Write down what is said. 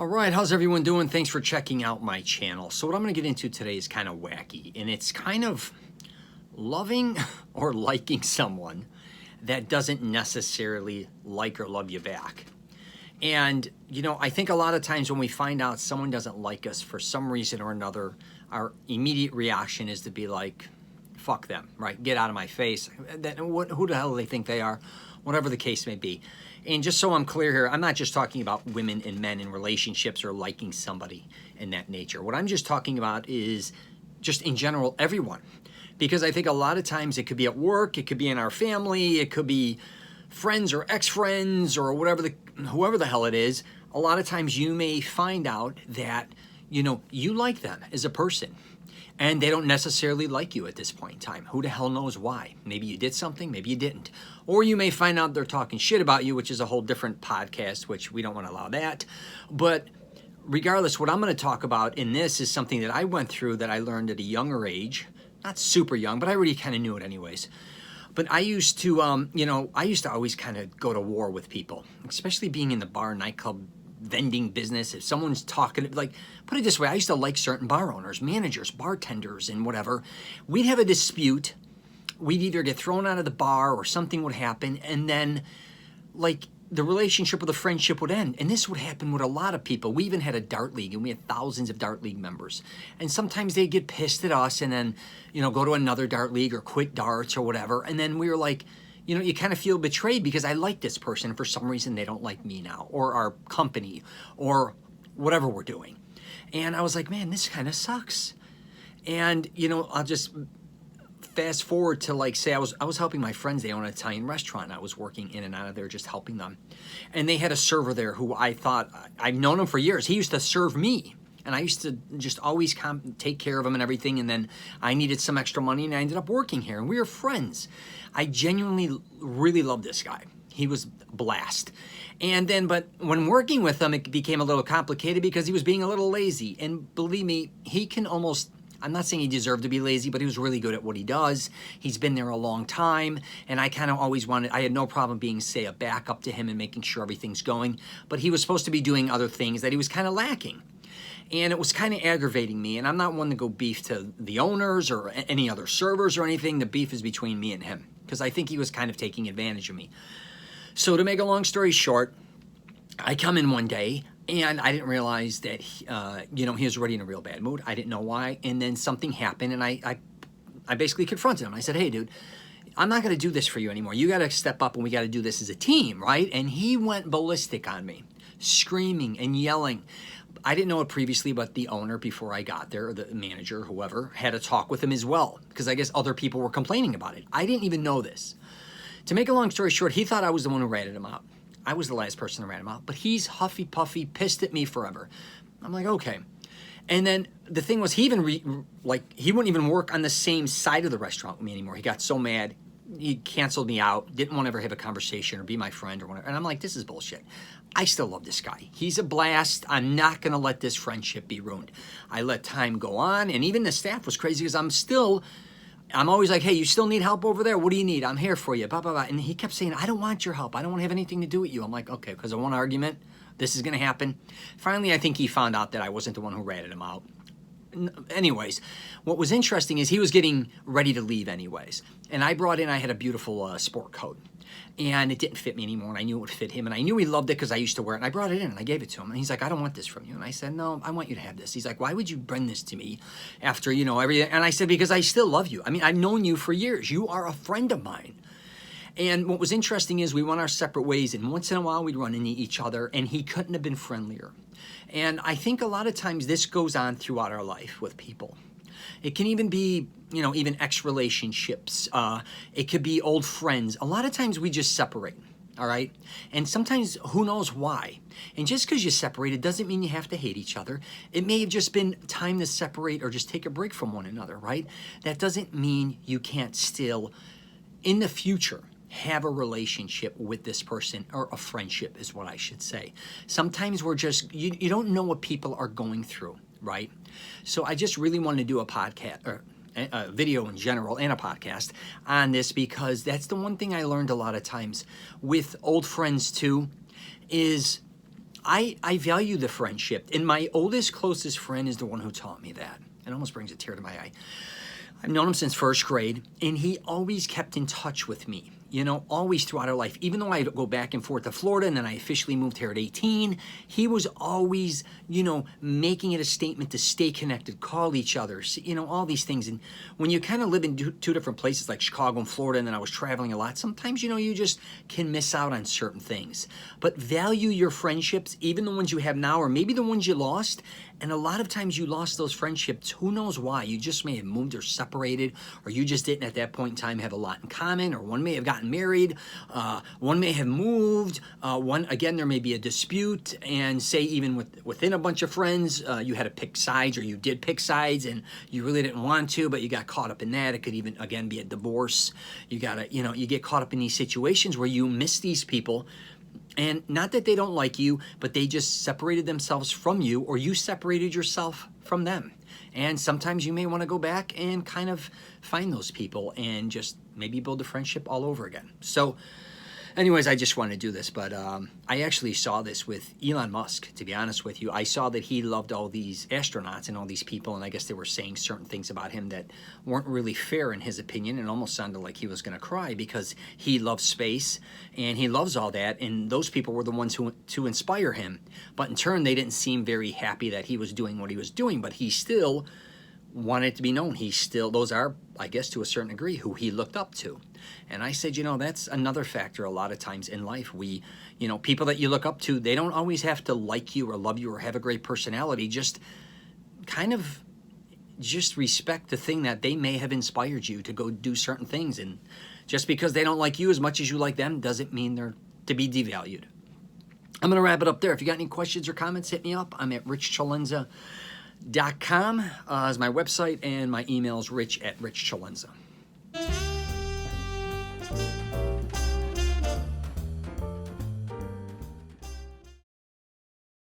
All right, how's everyone doing? Thanks for checking out my channel. So what I'm going to get into today is kind of wacky, and it's kind of loving or liking someone that doesn't necessarily like or love you back. And, you know, I think a lot of times when we find out someone doesn't like us for some reason or another, our immediate reaction is to be like, fuck them, right? Get out of my face. Who the hell do they think they are? Whatever the case may be. And just so I'm clear here, I'm not just talking about women and men in relationships or liking somebody in that nature. What I'm just talking about is just in general, everyone. Because I think a lot of times it could be at work, it could be in our family, it could be friends or ex-friends or whoever the hell it is. A lot of times you may find out that, you know, you like them as a person. And they don't necessarily like you at this point in time. Who the hell knows why? Maybe you did something, maybe you didn't. Or you may find out they're talking shit about you, which is a whole different podcast, which we don't want to allow that. But regardless, what I'm going to talk about in this is something that I went through that I learned at a younger age. Not super young, but I already kind of knew it anyways. But I used to, I used to always kind of go to war with people, especially being in the bar, nightclub, vending business. If someone's talking, like, put it this way, I used to like certain bar owners, managers, bartenders, and whatever. We'd have a dispute. We'd either get thrown out of the bar or something would happen, and then, like, the relationship or the friendship would end. And this would happen with a lot of people. We even had a dart league, and we had thousands of dart league members. And sometimes they'd get pissed at us and then, you know, go to another dart league or quit darts or whatever. And then we were like, you know, you kind of feel betrayed because I like this person and for some reason they don't like me now, or our company, or whatever we're doing. And I was like, man, this kind of sucks. And, you know, I'll just fast forward to, like, say I was helping my friends. They own an Italian restaurant. I was working in and out of there just helping them. And they had a server there who I thought, I've known him for years. He used to serve me. And I used to just always take care of him and everything. And then I needed some extra money and I ended up working here. And we were friends. I genuinely really loved this guy. He was blast. And then, but when working with him, it became a little complicated because he was being a little lazy. And believe me, he can almost, I'm not saying he deserved to be lazy, but he was really good at what he does. He's been there a long time. And I kind of always I had no problem being, say, a backup to him and making sure everything's going. But he was supposed to be doing other things that he was kind of lacking. And it was kind of aggravating me. And I'm not one to go beef to the owners or any other servers or anything. The beef is between me and him because I think he was kind of taking advantage of me. So to make a long story short, I come in one day and I didn't realize that, he was already in a real bad mood. I didn't know why. And then something happened and I basically confronted him. I said, hey, dude, I'm not going to do this for you anymore. You got to step up and we got to do this as a team, right? And he went ballistic on me, screaming and yelling. I didn't know it previously, but the owner, before I got there, or the manager, whoever, had a talk with him as well, because I guess other people were complaining about it. I didn't even know this. To make a long story short, he thought I was the one who ratted him out. I was the last person to rat him out, but he's huffy puffy, pissed at me forever. I'm like, okay. And then the thing was, he wouldn't even work on the same side of the restaurant with me anymore. He got so mad. He canceled me out, didn't want to ever have a conversation or be my friend or whatever. And I'm like, this is bullshit. I still love this guy. He's a blast. I'm not going to let this friendship be ruined. I let time go on, and even the staff was crazy because I'm always like, hey, you still need help over there? What do you need? I'm here for you, blah, blah, blah. And he kept saying, I don't want your help. I don't want to have anything to do with you. I'm like, okay, because of one argument, this is going to happen. Finally, I think he found out that I wasn't the one who ratted him out. Anyways, what was interesting is he was getting ready to leave anyways. And I had a beautiful sport coat. And it didn't fit me anymore, and I knew it would fit him, and I knew he loved it because I used to wear it, and I brought it in, and I gave it to him, and he's like, I don't want this from you. And I said, no, I want you to have this. He's like, why would you bring this to me after, you know, everything? And I said, because I still love you. I mean, I've known you for years. You are a friend of mine. And what was interesting is we went our separate ways, and once in a while we'd run into each other, and he couldn't have been friendlier. And I think a lot of times this goes on throughout our life with people. It can even be, you know, even ex-relationships. It could be old friends. A lot of times we just separate, all right? And sometimes who knows why. And just because you separated doesn't mean you have to hate each other. It may have just been time to separate or just take a break from one another, right? That doesn't mean you can't still, in the future, have a relationship with this person, or a friendship is what I should say. Sometimes we're just, you don't know what people are going through, right? So I just really wanted to do a podcast, or a video in general, and a podcast on this, because that's the one thing I learned a lot of times with old friends too, is I value the friendship. And my oldest, closest friend is the one who taught me that. It almost brings a tear to my eye. I've known him since first grade, and he always kept in touch with me, you know, always throughout our life. Even though I go back and forth to Florida, and then I officially moved here at 18, he was always, you know, making it a statement to stay connected, call each other, you know, all these things. And when you kind of live in two different places like Chicago and Florida, and then I was traveling a lot, sometimes, you know, you just can miss out on certain things. But value your friendships, even the ones you have now, or maybe the ones you lost. And a lot of times you lost those friendships. Who knows why? You just may have moved or separated, or you just didn't at that point in time have a lot in common, or one may have gotten married, one may have moved, one, again, there may be a dispute, and say even within a bunch of friends, you had to pick sides, or you did pick sides, and you really didn't want to, but you got caught up in that. It could even, again, be a divorce. You gotta, you know, you get caught up in these situations where you miss these people. And not that they don't like you, but they just separated themselves from you, or you separated yourself from them. And sometimes you may want to go back and kind of find those people and just maybe build a friendship all over again. So anyways, I just wanted to do this, but I actually saw this with Elon Musk, to be honest with you. I saw that he loved all these astronauts and all these people, and I guess they were saying certain things about him that weren't really fair in his opinion, and almost sounded like he was going to cry because he loves space, and he loves all that, and those people were the ones who to inspire him. But in turn, they didn't seem very happy that he was doing what he was doing, but he still wanted it to be known. He still, those are, I guess, to a certain degree, who he looked up to. And I said, you know, that's another factor a lot of times in life. We, you know, people that you look up to, they don't always have to like you or love you or have a great personality. Just kind of just respect the thing that they may have inspired you to go do certain things. And just because they don't like you as much as you like them doesn't mean they're to be devalued. I'm going to wrap it up there. If you got any questions or comments, hit me up. I'm at richcelenza.com is my website, and my email is rich@richcelenza.